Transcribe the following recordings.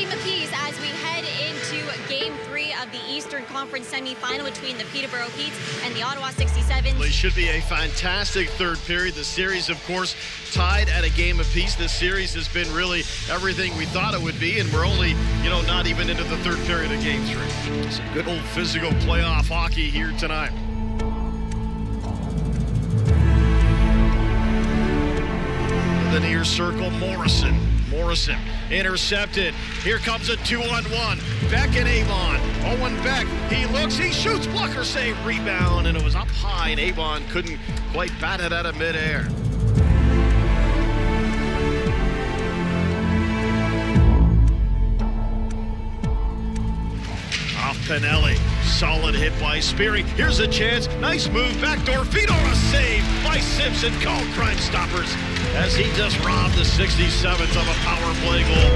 the Peas as we head into Game 3 of the Eastern Conference semifinal between the Peterborough Petes and the Ottawa 67s. Well, it should be a fantastic third period. The series, of course, tied at a game apiece. This series has been really everything we thought it would be, and we're only, not even into the third period of Game 3. Some good old physical playoff hockey here tonight. The near circle, Morrison intercepted. Here comes a 2-on-1. Beck and Avon. Owen Beck, he looks, he shoots, blocker save, rebound, and it was up high, and Avon couldn't quite bat it out of midair. Off Pinelli. Solid hit by Spearing. Here's a chance. Nice move. Backdoor feed or a save by Simpson. Called Crime Stoppers as he just robbed the 67th of a power play goal.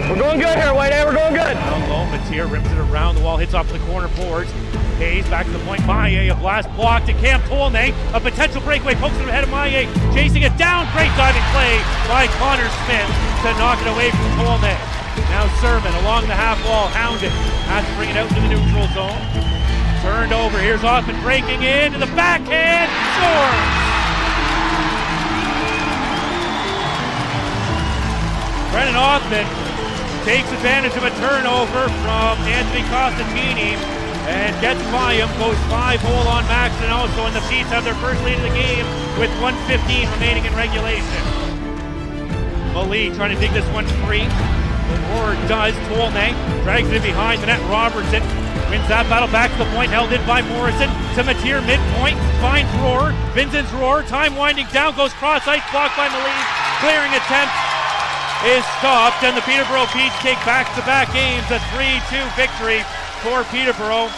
We're going good here, Whitehead. We're going good. Down low, Mateer rips it around the wall, hits off the corner boards. Hayes back to the point. Maillet, a blast block to Cam Tolnay. A potential breakaway, pokes it ahead of Maillet. Chasing it down. Great diving play by Connor Smith to knock it away from Tolnay. Now Sermon along the half wall, hounded. Has to bring it out to the neutral zone. Turned over, here's Othman breaking in to the backhand, scores! Brennan Othman takes advantage of a turnover from Anthony Costantini and gets by him, goes 5-hole on Maxon also, and the Petes have their first lead of the game with 1:15 remaining in regulation. Malee trying to dig this one free. Or does. Tolnay drags it behind the net. Robertson wins that battle back to the point, held in by Morrison to Mateer midpoint, finds Roar, Vincent's Roar, time winding down, goes cross ice, blocked by Malee. Clearing attempt is stopped, and the Peterborough Petes take back-to-back games, a 3-2 victory for Peterborough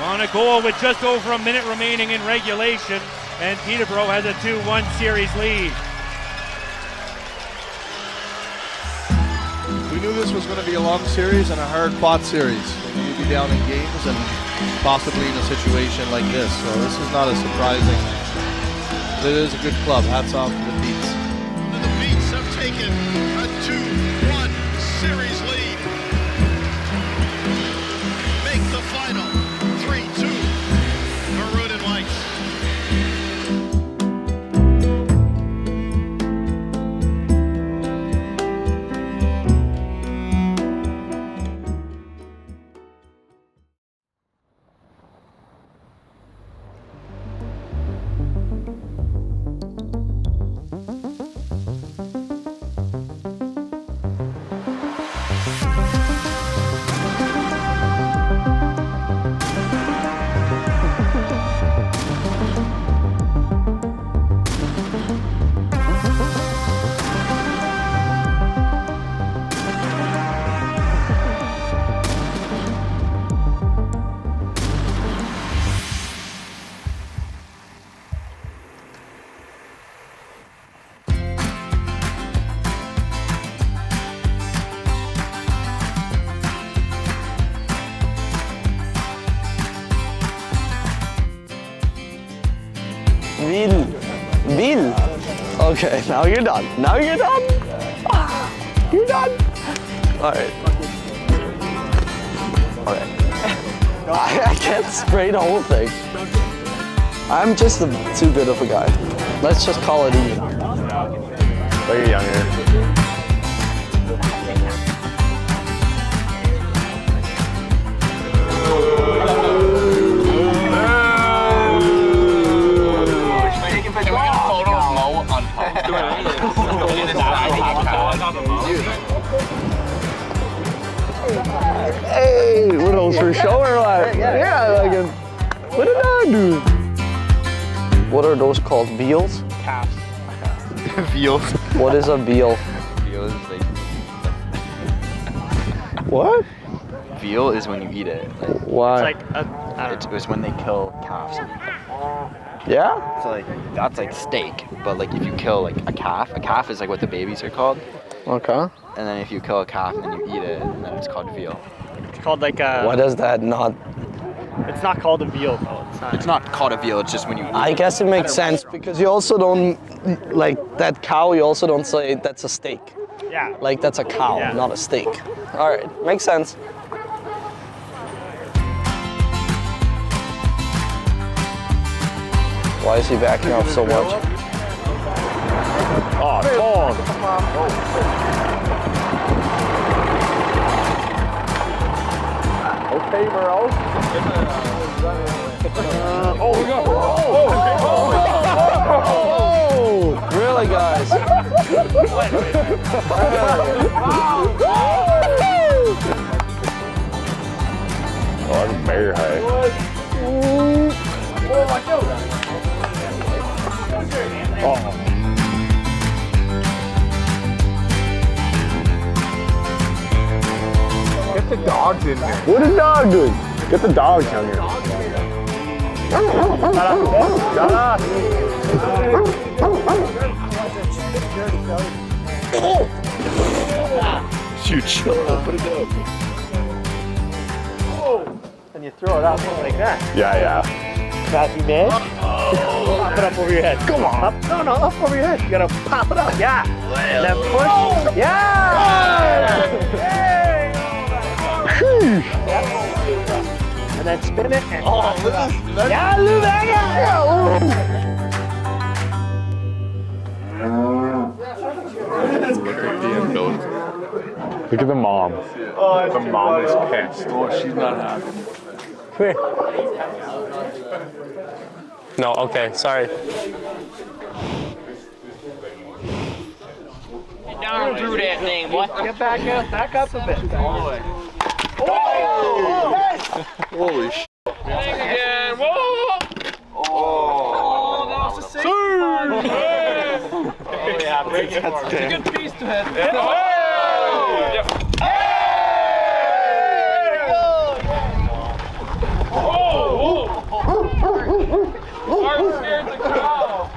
on a goal with just over a minute remaining in regulation, and Peterborough has a 2-1 series lead. We knew this was going to be a long series and a hard-fought series. We knew you'd be down in games and possibly in a situation like this. So this is not as surprising. It is a good club. Hats off to the Petes. The Petes have taken a 2-1 series lead. Make the final 3-2 Maroon and White. Bill. Okay, now you're done. Now you're done. You're done. All right. I can't spray the whole thing. I'm just too good of a guy. Let's just call it even. But you're younger. Hey, what those for show or what? Yeah, like a, what did I do? What are those called? Veals? Calves. Veals. What is a veal? Veal is like. What? Veal is when you eat it. Like, Why? it's like it was when they kill calves. Yeah? So like that's like steak, but like if you kill like a calf is like what the babies are called. Okay. And then if you kill a calf and then you eat it, then it's called veal. It's called like a. Why does that not? It's not called a veal though. It's not called a veal. It's just when you. Eat I guess it makes sense because you also don't like that cow. You also don't say that's a steak. Yeah. Like that's a cow, Yeah. not a steak. All right, makes sense. Why is he backing off so much? Oh, Tom. Okay, Morales. Really, guys? Oh, that's very high. Oh. Get the dogs in there. What is dog doing? Get the dogs down here. Shoot, chill. Put it down. And you throw it up like that. Yeah. Matthew man. Pop it up over your head. Come on. Up. No, up over your head. You gotta pop it up. Yeah. And then push. Yeah. And then spin it. And yeah, Look at the mom. The mom is pissed. Oh, she's not happy. No, okay, sorry. Down through that thing, boy. get back up a bit. All the way. Holy shit. Again. Whoa! Oh, that was a save. Oh, yeah, break it. That's It's a good piece to hit. Barber scared the cow.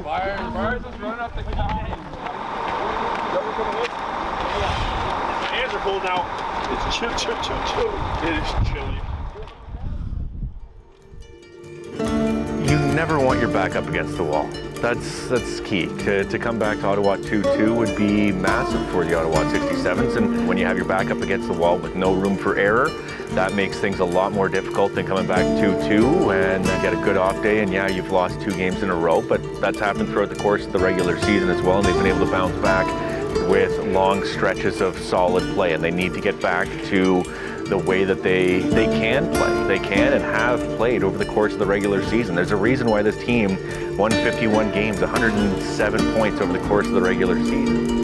Barber is running up the cow. My hands are cold now. It's chill. It is chilly. You never want your back up against the wall. That's key. To come back to Ottawa 2-2 would be massive for the Ottawa 67s, and when you have your back up against the wall with no room for error, that makes things a lot more difficult than coming back 2-2 and get a good off day. And yeah, you've lost 2 games in a row, but that's happened throughout the course of the regular season as well, and they've been able to bounce back with long stretches of solid play, and they need to get back to the way that they can play. They can and have played over the course of the regular season. There's a reason why this team won 51 games, 107 points over the course of the regular season.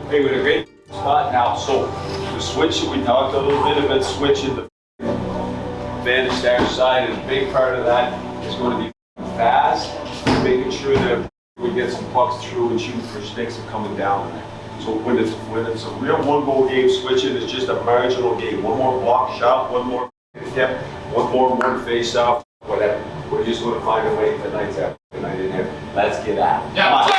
Hey, we're in a great spot now. So the switch, we talked a little bit about switching the advantage to our side, and a big part of that is going to be fast, making sure that we get some pucks through and shooting for sticks and coming down. So when it's a real one-goal game, switching is just a marginal game. One more block shot, one more step, one face-off, whatever. We're just going to find a way tonight's after tonight in here. Let's get at it. Come on.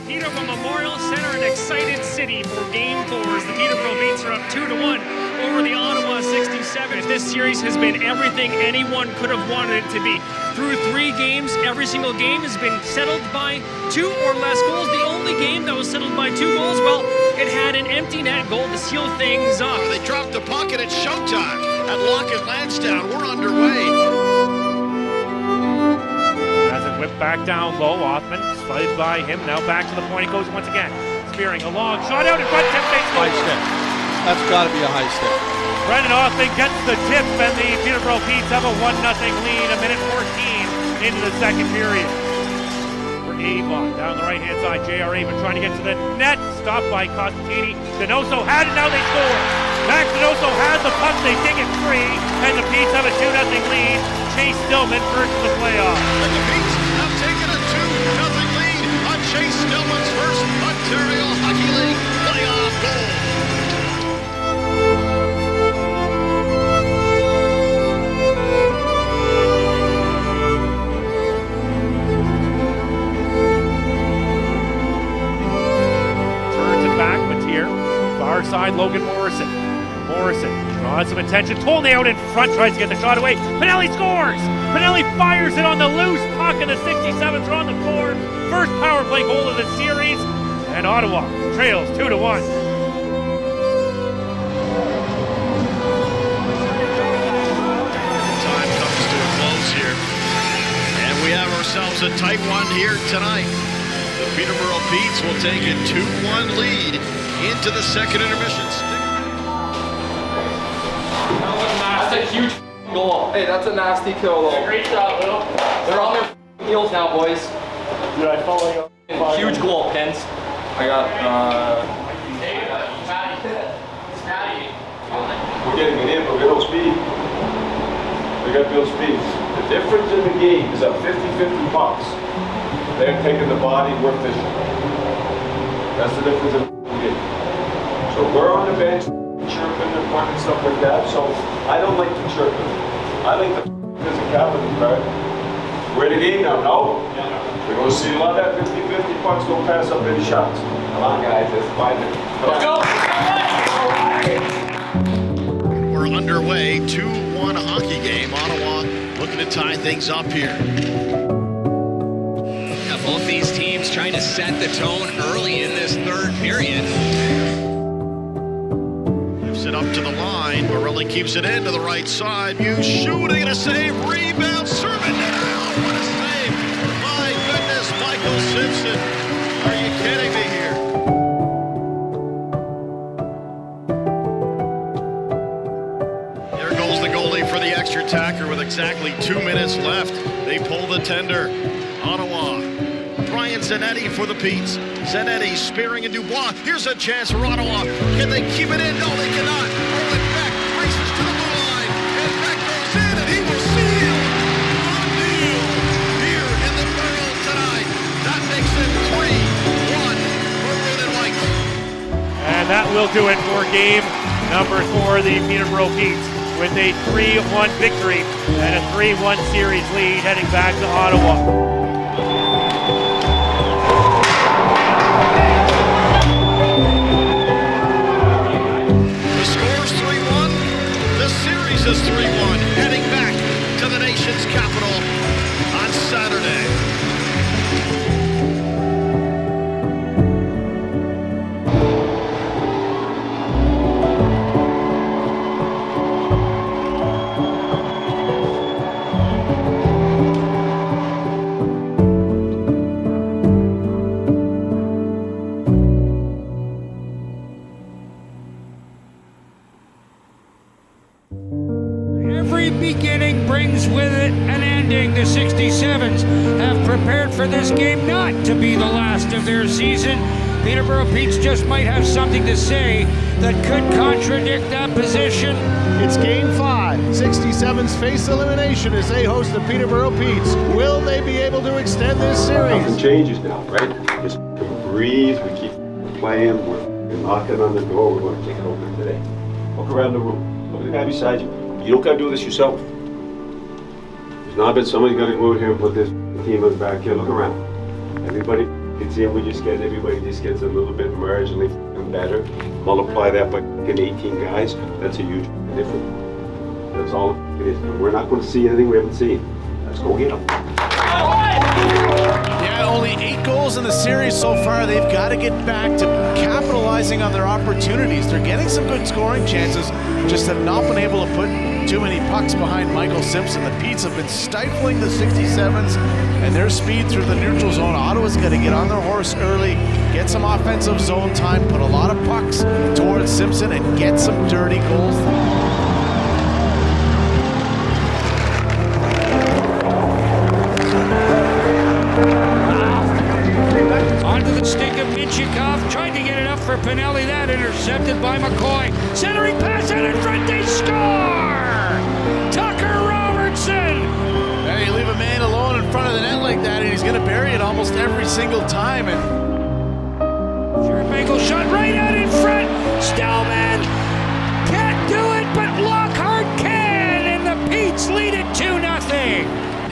Peterborough Memorial Center, an excited city for Game 4 as the Peterborough Beats are up 2-1 over the Ottawa 67. This series has been everything anyone could have wanted it to be. Through 3 games, every single game has been settled by 2 or less goals. The only game that was settled by 2 goals, well, it had an empty net goal to seal things up. They dropped the puck and it's showtime at Lockett Lansdowne. We're underway. Whipped back down low, Othman slid by him, now back to the point he goes once again. Spearing a long shot out in front, tip face. High stick. That's got to be a high stick. Brendan Othman gets the tip, and the Peterborough Petes have a 1-0 lead, a minute 14 into the second period. For Avon, down the right-hand side, J.R. Avon trying to get to the net, stopped by Costantini. Donoso had it, now they score. Max Donoso has the puck, they dig it free, and the Petes have a 2-0 lead. Chase Stillman first to the playoff. And the Petes have taken a 2-0 lead on Chase Stillman's first Ontario Hockey League playoff goal. Logan Morrison. Morrison draws some attention. Tolney out in front, tries to get the shot away. Pinelli scores! Pinelli fires it on the loose puck, and the 67s are on the board. First power play goal of the series, and Ottawa trails 2-1. Time comes to a close here, and we have ourselves a tight one here tonight. The Peterborough Petes will take a 2-1 lead into the second intermission. That's a huge goal. Hey, that's a nasty kill, though. Great job, Will. They're on their heels now, boys. Dude, I felt like a Huge goal, Pence. I got, We're getting it in, but we got no speed. We got no speed. The difference in the game is a 50-50 pucks. They're taking the body, we're fishing. That's the difference in the game. So we're on the bench, chirping and pointing stuff like that. So I don't like the chirping. I like the physicality part. We're in the game now, no? We're going to see a lot of that 50-50 pucks go pass up any shots. Come on, guys, let's find it. Let's go! We're underway, 2-1 hockey game. Ottawa looking to tie things up here. Now both these teams trying to set the tone early in this third period. Lifts it up to the line. Morelli keeps it into the right side. You shooting and a save. Rebound. Serve it down. What a save. My goodness, Michael Simpson. Are you kidding me here? There goes the goalie for the extra tacker with exactly 2 minutes left. They pull the tender. Ottawa. Brian Zanetti for the Petes. Zanetti spearing in Dubois. Here's a chance for Ottawa. Can they keep it in? No, they cannot. Owen Beck races to the blue line. And Beck goes in, and he will seal. O'Neill here in the barrel tonight. That makes it 3-1 for Red and White. And that will do it for game number 4, the Peterborough Petes, with a 3-1 victory and a 3-1 series lead heading back to Ottawa. Is 3-1, heading back to the nation's capital on Saturday. Every beginning brings with it an ending. The 67s have prepared for this game not to be the last of their season. Peterborough Petes just might have something to say that could contradict that position. It's Game 5. 67s face elimination as they host the Peterborough Petes. Will they be able to extend this series? Nothing changes now, right? Just breathe, we keep playing, we're knocking on the door, we're going to take it over today. Look around the room, look at the guy beside you. You don't got to do this yourself. There's not been somebody's got to go out here and put this team on the back here. Look around. Everybody, you can see everybody just gets a little bit marginally better. Multiply that by 18 guys, that's a huge difference. That's all it is. And we're not going to see anything we haven't seen. Let's go get them. Yeah, only 8 goals in the series so far. They've got to get back to capitalizing on their opportunities. They're getting some good scoring chances, just have not been able to put too many pucks behind Michael Simpson. The Petes have been stifling the 67s and their speed through the neutral zone. Ottawa's got to get on their horse early, get some offensive zone time, put a lot of pucks towards Simpson, and get some dirty goals. Onto the stick of Minchikov, tried to get it up for Pinelli. That intercepted by McCoy. Centering pass out in front, they score! Tucker Robertson! Yeah, you leave a man alone in front of the net like that, and he's going to bury it almost every single time. And Sherbangle shot right out in front. Stillman can't do it, but Lockhart can, and the Petes lead it 2-0.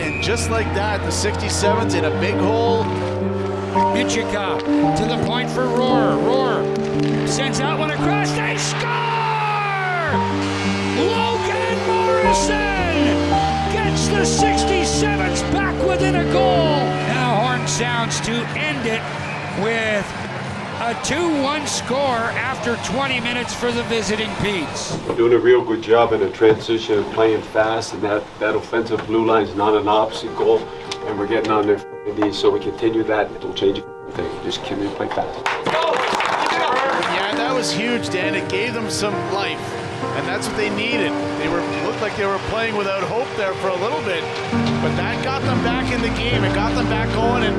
And just like that, the 67's in a big hole. Minchikov to the point for Rohr. Rohr Sends out one across, they score! Logan Morrison gets the 67s back within a goal. Now horn sounds to end it with a 2-1 score after 20 minutes for the visiting Petes. Doing a real good job in the transition and playing fast, and that offensive blue line is not an opposite goal, and we're getting on their knees, so we continue that. Don't change a thing. Just continue to play fast. Yeah, that was huge, Dan. It gave them some life, and that's what they needed. They looked like they were playing without hope there for a little bit, but that got them back in the game. It got them back going. And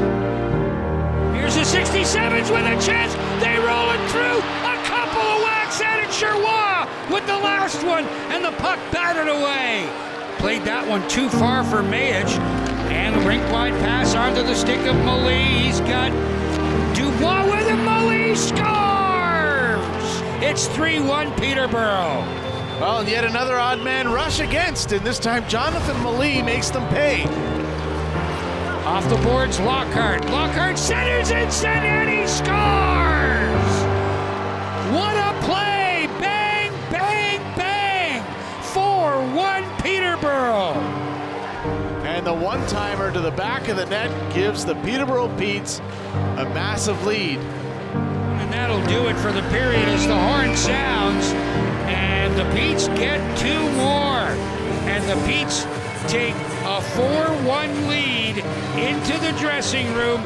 here's the 67s with a chance. They roll it through. A couple of whacks at it. Sherwa with the last one, and the puck battered away. Played that one too far for Mayich, and the rink-wide pass onto the stick of Malee. He's got Dubois with him. Malee scores! It's 3-1 Peterborough. Well, and yet another odd man rush against, and this time Jonathan Malee makes them pay. Off the boards, Lockhart. Lockhart centers and he scores! What a play! Bang, bang, bang! 4-1 Peterborough. And the one-timer to the back of the net gives the Peterborough Petes a massive lead. And that'll do it for the period as the horn sounds. And the Petes get 2 more. And the Petes take a 4-1 lead into the dressing room.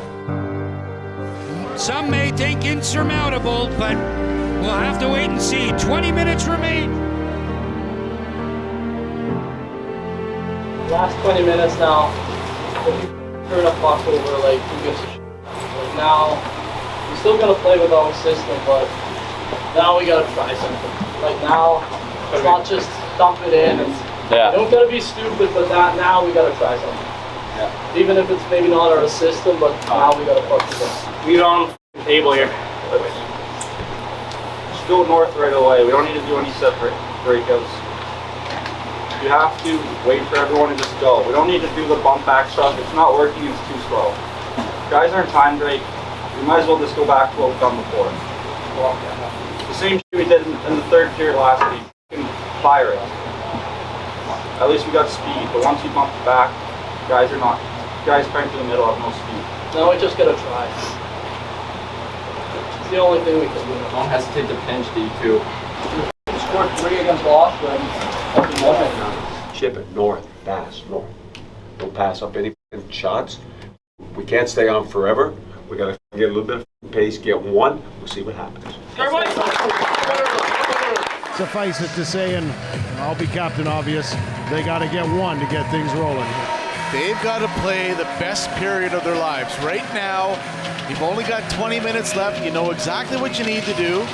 Some may think insurmountable, but we'll have to wait and see. 20 minutes remain. Last 20 minutes now, if you turn a puck over, like, who gives a shit? Like, now, we're still going to play with our system, but now we got to try something. Like, now, it's not just dump it in. Yeah. You don't got to be stupid, but now we got to try something. Yeah. Even if it's maybe not our system, but now we got to fuck it up. We're on the table here. Just go north right away. We don't need to do any separate breakouts. You have to wait for everyone to just go. We don't need to do the bump back stuff. It's not working, it's too slow. Guys aren't timed right. We might as well just go back to what we've done before. The same shit we did in the third period last week. We can fire it. At least we got speed, but once you bump it back, guys crank to the middle have no speed. Now we just gotta try. It's the only thing we can do. Don't hesitate to pinch D2. We scored 3 against Boston. Chip it north, fast, north. Don't pass up any shots. We can't stay on forever. We got to get a little bit of pace, get one. We'll see what happens. Suffice it to say, and I'll be Captain Obvious, they got to get one to get things rolling. They've got to play the best period of their lives. Right now, you've only got 20 minutes left. You know exactly what you need to do.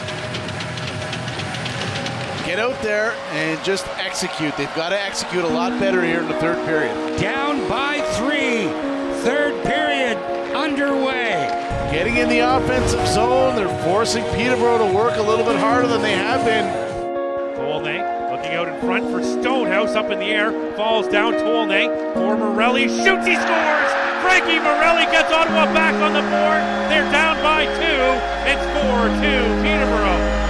Get out there and just execute. They've got to execute a lot better here in the third period. Down by 3. Third period underway. Getting in the offensive zone. They're forcing Peterborough to work a little bit harder than they have been. Tolnay looking out in front for Stonehouse, up in the air, falls down. Tolnay for Morelli, shoots, he scores! Frankie Morelli gets Ottawa back on the board. They're down by 2. It's 4-2 Peterborough.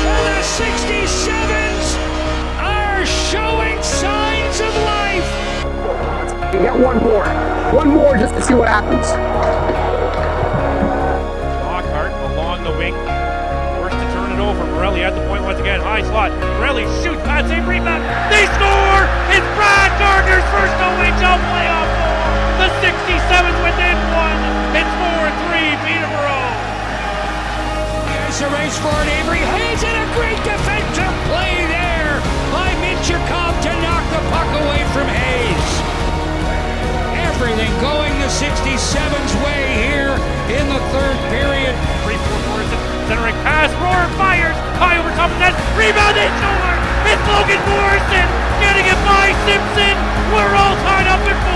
And the 67s are showing signs of life. You get one more just to see what happens. Lockhart along the wing, forced to turn it over. Morelli at the point once again, high slot. Morelli shoots, pass, save, rebound. They score! It's Brad Gardner's first OHL playoff goal. The 67s within 1. It's 4-3 Peterborough. There's a race for it. Avery Hayes, and a great defensive play there by Minchikov to knock the puck away from Hayes. Everything going the 67's way here in the third period. 3-4 Morrison, centering pass, Roar fires, high over top of net, rebound, it's over! It's Logan Morrison getting it by Simpson! We're all tied up at 4!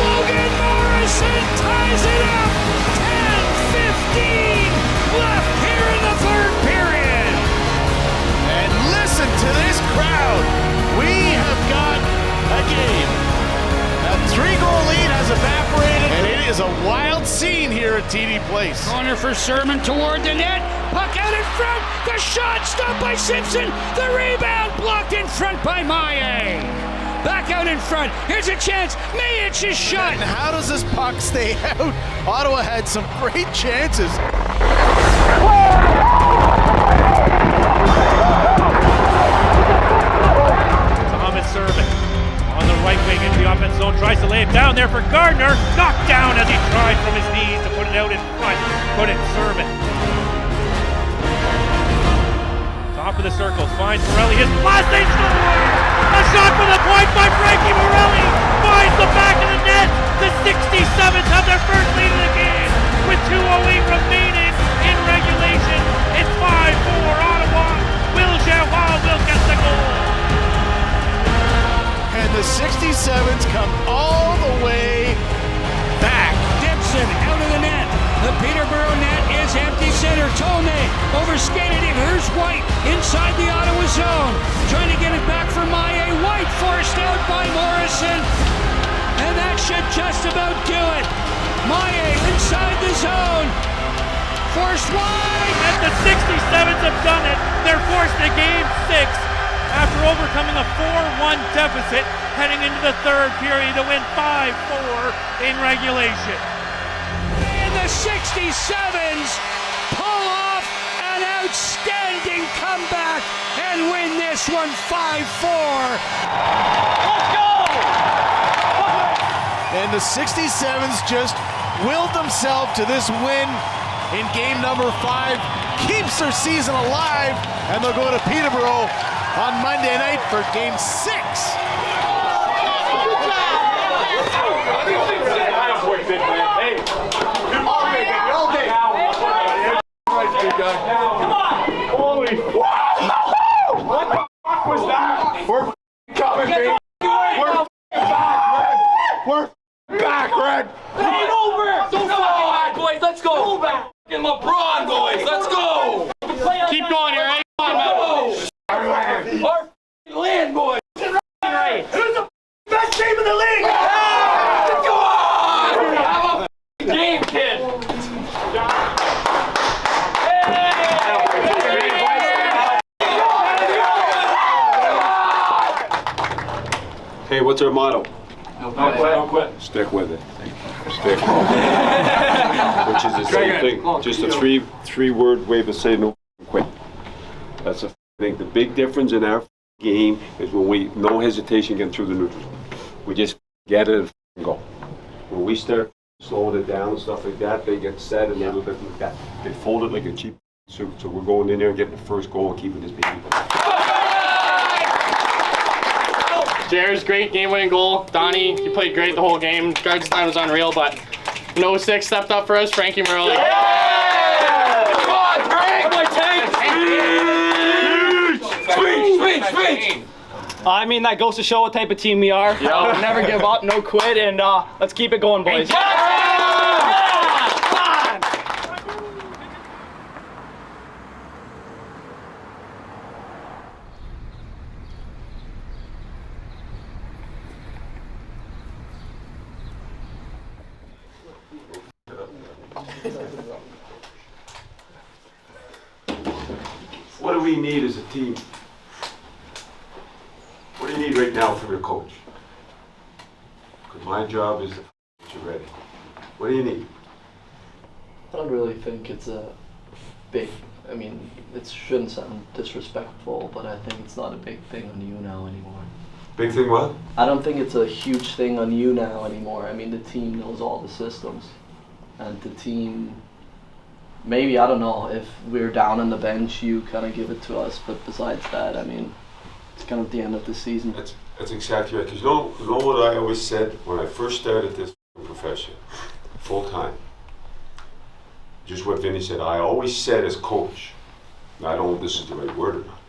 Logan Morrison ties it up! 10-15 left here in the third period! And listen to this crowd! We have got a game. A 3-goal lead has evaporated, and it is is a wild scene here at TD Place. Corner for Sermon toward the net. Puck out in front. The shot stopped by Simpson. The rebound blocked in front by Maye. Back out in front. Here's a chance. Mayic's shot. And how does this puck stay out? Ottawa had some great chances. Thomas Sermon on the right wing into the offense zone, tries to lay it down there for Gardner. Knocked down as he tried from his knees to put it out in front. Put it Sermon. Top of the circle, finds Morelli. His blast, they score! A shot from the point by Frankie Morelli. Finds the back of the net. The 67s have their first lead of the game with 2:08 remaining in regulation. It's 5-4 Ottawa. Will Jawal will get the goal. And the 67s come all the way back. Gibson out of the net. The Peterborough net is empty center. Tone overskated it. Here's White inside the Ottawa zone. Trying to get it back for Maye. White forced out by Morrison. And that should just about do it. Maye inside the zone. Forced wide. And the 67s have done it. They're forced to game 6 after overcoming a 4-1 deficit heading into the third period to win 5-4 in regulation. And the 67s pull off an outstanding comeback and win this one 5-4. Let's go! And the 67s just willed themselves to this win in game number 5. Keeps their season alive, and they'll go to Peterborough on Monday night for game 6. Come on! Holy what the fuck was that? We're coming, baby. We're back, Red. We're back, Red. It ain't over. Don't fucking back, boys. Let's go. Go back. In LeBron, boys. Let's go. Keep going here, eh? Come on, man. Our land, boys. Right. Who's the best team in the league? Go on. Have a game, kid. Hey, what's our motto? No quit. Don't quit. Stick with it. Stick with it. Which is the same thing. Just a three-word way to say no quit. That's the thing. The big difference in our game is when we, no hesitation, get through the neutral zone. We just get it and go. When we start slowing it down and stuff like that, they get set and a little bit like that. They fold it like a cheap suit. So we're going in there and getting the first goal and keeping this baby going. Jared's great game-winning goal. Donnie, he played great the whole game. Greg's time was unreal, but 06 stepped up for us. Frankie Morelli. Yeah! Come on, Greg! My tank! Speech! I mean, that goes to show what type of team we are. Never give up, no quit, and let's keep it going, boys. What do we need as a team? What do you need right now from your coach? Because my job is to get you ready. What do you need? I don't really think it's a big, I mean, it shouldn't sound disrespectful, but I think it's not a big thing on you now anymore. Big thing what? I don't think it's a huge thing on you now anymore. I mean, the team knows all the systems. And the team, maybe, I don't know, if we're down on the bench, you kind of give it to us. But besides that, I mean, it's kind of the end of the season. That's exactly right. Because you know what I always said when I first started this profession, full time? Just what Vinny said. I always said as coach, I don't know if this is the right word or not,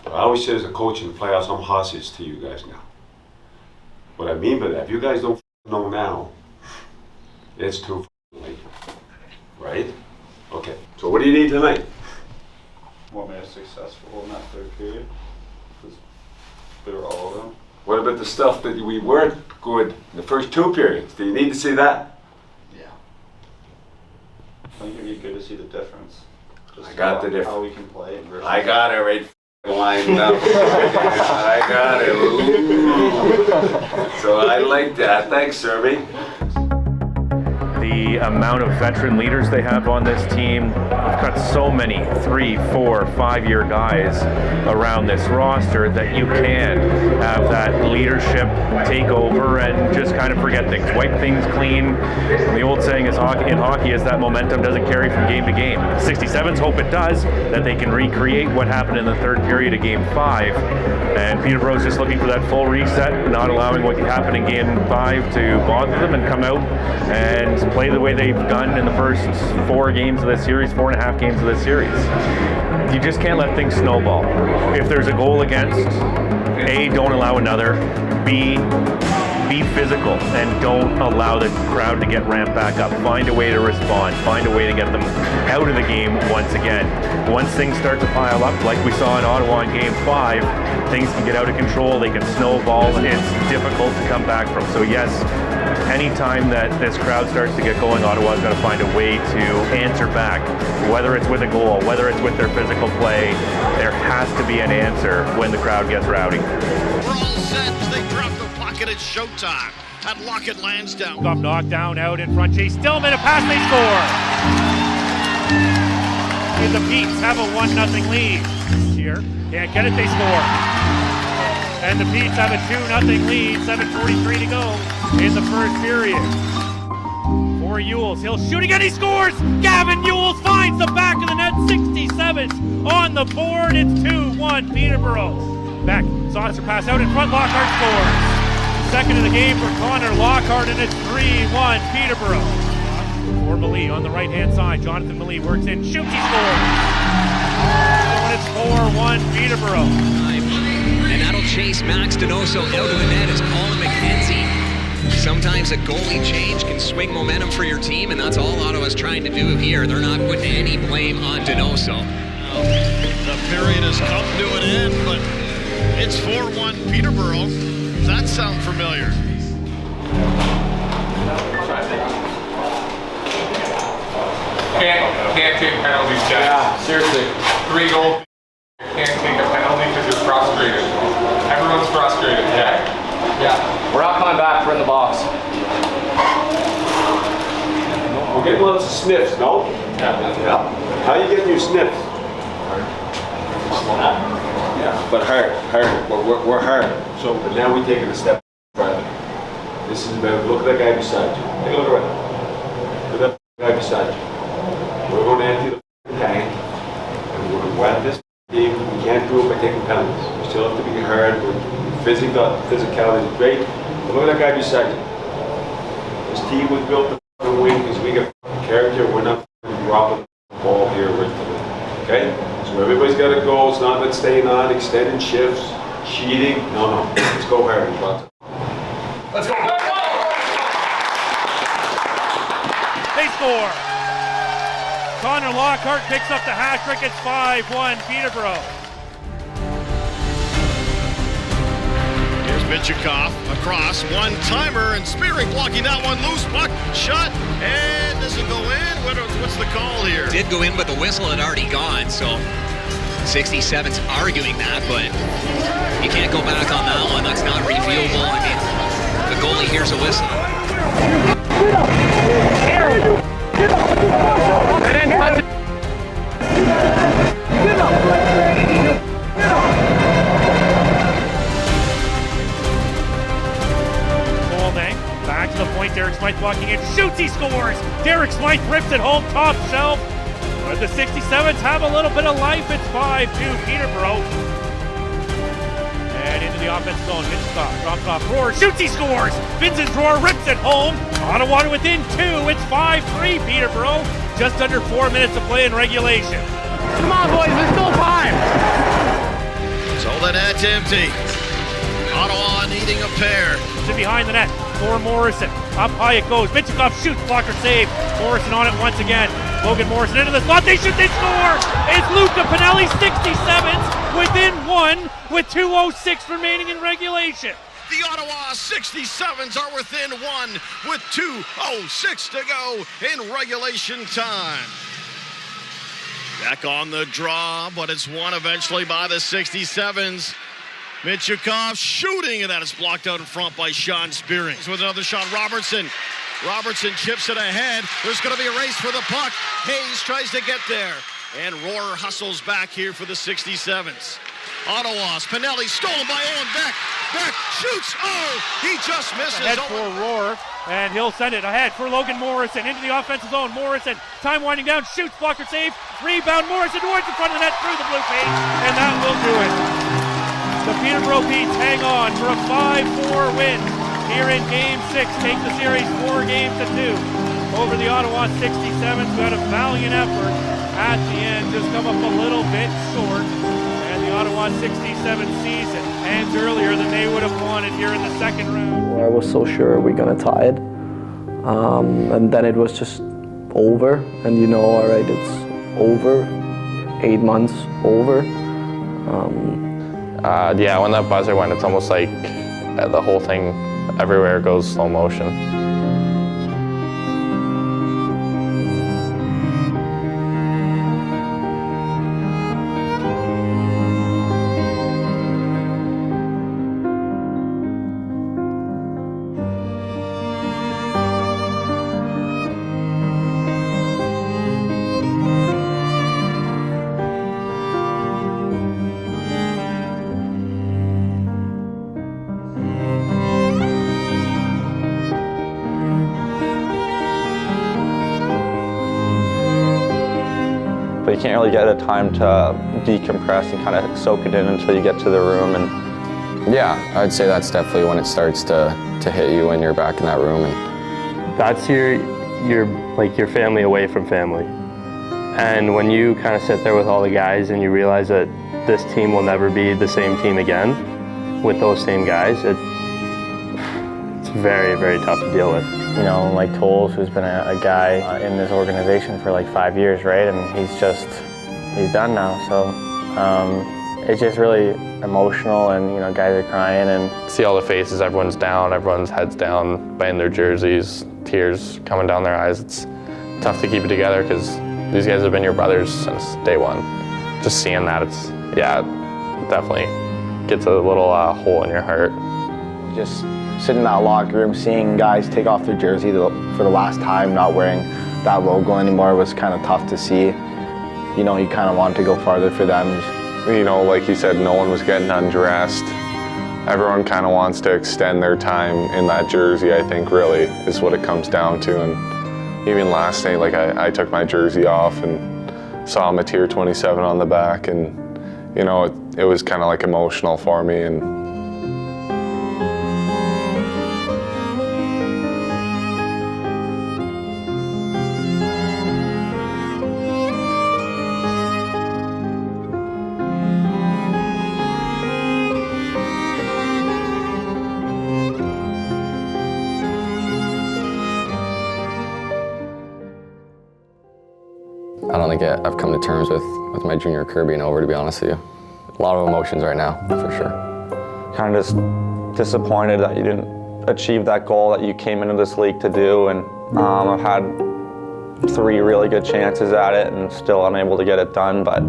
but I always said as a coach in the playoffs, I'm hostage to you guys now. What I mean by that, if you guys don't know now, it's too late. Right? Okay. So what do you need tonight? Want me successful in that third period? Because they were all of them. What about the stuff that we weren't good in the first two periods? Do you need to see that? Yeah. think it'd be good to see the difference. Just I got the difference. How we can play. Versus I got it right lined up. I got it. Ooh. So I like that. Thanks, Serby. The amount of veteran leaders they have on this team, we've got so many 3, 4, 5-year guys around this roster that you can have that leadership take over and just kind of forget things, wipe things clean. The old saying is in hockey is that momentum doesn't carry from game to game. 67s hope it does, that they can recreate what happened in the third period of Game 5. And Peterborough's just looking for that full reset, not allowing what happened in Game 5 to bother them and come out and play the way they've done in the first 4 games of this series, 4.5 games of this series. You just can't let things snowball. If there's a goal against, A, don't allow another, B, be physical and don't allow the crowd to get ramped back up. Find a way to respond. Find a way to get them out of the game once again. Once things start to pile up, like we saw in Ottawa in Game 5, things can get out of control, they can snowball, and it's difficult to come back from. So yes, anytime that this crowd starts to get going, Ottawa's got to find a way to answer back. Whether it's with a goal, whether it's with their physical play, there has to be an answer when the crowd gets rowdy. We're all set as they drop the puck and it's showtime. That Lockett Lansdowne. Got knocked down out in front. Chase Stillman, a pass, they score. And the Petes have a 1-0 lead here. Can't get it, they score. And the Petes have a 2-0 lead, 7:43 to go in the first period. For Ewells, he'll shoot again, he scores! Gavin Ewells finds the back of the net, 67th on the board. It's 2-1 Peterborough. Back, Saucer pass out in front, Lockhart scores. Second of the game for Connor Lockhart, and it's 3-1 Peterborough. For Malee on the right-hand side, Jonathan Malee works in, shoots, he scores! And it's 4-1 Peterborough. And that'll chase Max Donoso out of the net as Colin McKenzie. Sometimes a goalie change can swing momentum for your team, and that's all Ottawa's trying to do here. They're not putting any blame on Donoso. The period has come to an end, but it's 4-1 Peterborough. Does that sound familiar? Can't take penalties, Jack. Yeah, seriously. 3 goals. Can't take a penalty because you're frustrated. Everyone's frustrated, yeah? Yeah. We're not coming back. We're in the box. We're getting lots of sniffs, no? Yeah. How are you getting your sniffs? Yeah, but hard. We're hard. So, but now we're taking a step further. This is about, look at that guy beside you. Take a look around. Look at that guy beside you. We're going to empty the tank, and we're going to wet this game. We can't do it by taking penalties. We still have to be hard. Physicality is great. But look at that guy beside you. This team was built to win because we got character. We're not dropping the ball here with them. Okay? So everybody's got to go. It's not about staying on, extending shifts, cheating. No. Let's go hard. Let's go. They score. Connor Lockhart picks up the hat trick. It's 5-1 Peterborough. Here's Michikov across, one-timer, and Spearing blocking that one loose. Puck shot, and does it go in? What's the call here? Did go in, but the whistle had already gone, so 67's arguing that, but you can't go back on that one. That's not reviewable. I mean, the goalie hears a whistle. Back to the point, Derek Smythe walking in, shoots, he scores! Derek Smythe rips it home, top shelf. But the 67s have a little bit of life, it's 5-2 Peterborough. And into the offensive zone, Vincent drops off, Roar shoots, he scores! Vincent Roar rips it home, Ottawa within 2, it's 5-3 Peterborough. Just under 4 minutes to play in regulation. Come on, boys, there's still time. So the net's empty. Ottawa needing a pair. To behind the net for Morrison. Up high it goes. Michikov shoots, blocker save. Morrison on it once again. Logan Morrison into the slot. They shoot, they score! It's Luca Pinelli, 67s, within 1 with 2:06 remaining in regulation. The Ottawa 67s are within one with 2:06 to go in regulation time. Back on the draw, but it's won eventually by the 67s. Mitchukov shooting, and that is blocked out in front by Sean Spearings. With another shot, Robertson chips it ahead. There's going to be a race for the puck. Hayes tries to get there, and Rohr hustles back here for the 67s. Ottawa, Spinelli stolen by Owen Beck. Beck shoots. Oh, he just misses. Ahead for Rohr, and he'll send it ahead for Logan Morrison into the offensive zone. Morrison, time winding down, shoots, blocker save, rebound. Morrison towards the front of the net through the blue paint, and that will do it. The Peterborough Petes hang on for a 5-4 win here in Game 6. Take the series 4-2 over the Ottawa 67s. We had a valiant effort at the end, just come up a little bit short. And the Ottawa 67 season ends earlier than they would have wanted here in the second round. I was so sure we're gonna tie it, and then it was just over. And you know, all right, it's over. 8 months over. Yeah, when that buzzer went, it's almost like the whole thing, everywhere goes slow motion. But you can't really get a time to decompress and kind of soak it in until you get to the room. And yeah, I'd say that's definitely when it starts to hit you when you're back in that room. And that's your family away from family. And when you kind of sit there with all the guys and you realize that this team will never be the same team again with those same guys, it's very, very tough to deal with. You know, like Toles, who's been a guy in this organization for like 5 years, right? And he's done now. So it's just really emotional, and you know, guys are crying and see all the faces, everyone's down, everyone's heads down, buying their jerseys, tears coming down their eyes. It's tough to keep it together because these guys have been your brothers since day one. Just seeing that, it definitely gets a little hole in your heart. Just sitting in that locker room, seeing guys take off their jersey for the last time, not wearing that logo anymore, was kind of tough to see. You know, you kind of want to go farther for them. You know, like you said, no one was getting undressed. Everyone kind of wants to extend their time in that jersey, I think, really, is what it comes down to. And even last night, like I took my jersey off and saw Matier 27 on the back, and, you know, it was kind of like emotional for me. And I don't think I've come to terms with my junior career being over, to be honest with you. A lot of emotions right now, for sure. Kind of just disappointed that you didn't achieve that goal that you came into this league to do, and I've had 3 really good chances at it and still unable to get it done, but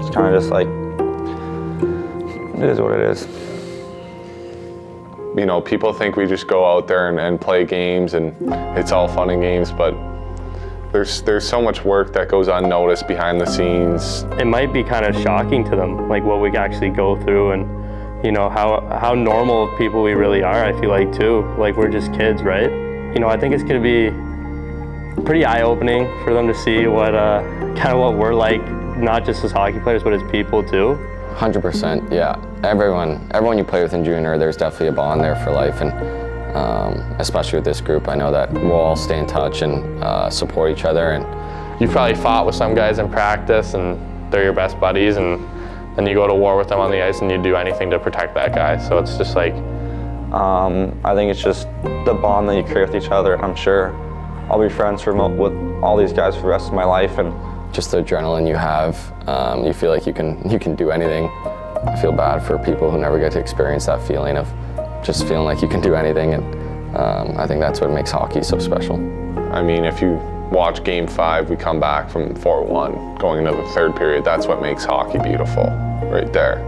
it's kind of just like, it is what it is. you know, people think we just go out there and play games and it's all fun and games, but there's so much work that goes unnoticed behind the scenes. It might be kind of shocking to them, like what we actually go through, and you know how normal of people we really are. I feel like too, like we're just kids, right? You know, I think it's going to be pretty eye-opening for them to see what kind of what we're like, not just as hockey players, but as people too. 100%, yeah. Everyone you play with in junior, there's definitely a bond there for life, and especially with this group, I know that we'll all stay in touch and support each other. And you've probably fought with some guys in practice, and they're your best buddies, and then you go to war with them on the ice, and you do anything to protect that guy. So it's just like, I think it's just the bond that you create with each other. I'm sure I'll be friends with all these guys for the rest of my life, and just the adrenaline you have, you feel like you can do anything I feel bad for people who never get to experience that feeling of just feeling like you can do anything, and I think that's what makes hockey so special. I mean, if you watch Game 5, we come back from 4-1 going into the third period. That's what makes hockey beautiful, right there.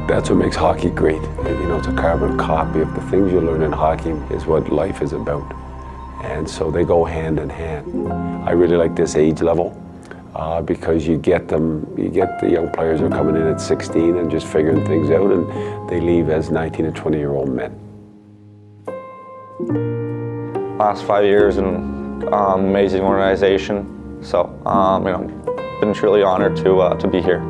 That's what makes hockey great. You know, it's a carbon copy of the things you learn in hockey is what life is about. And so they go hand in hand. I really like this age level because you get the young players who are coming in at 16 and just figuring things out, and they leave as 19 and 20-year-old men. Last 5 years in amazing organization. So, you know, been truly honored to be here.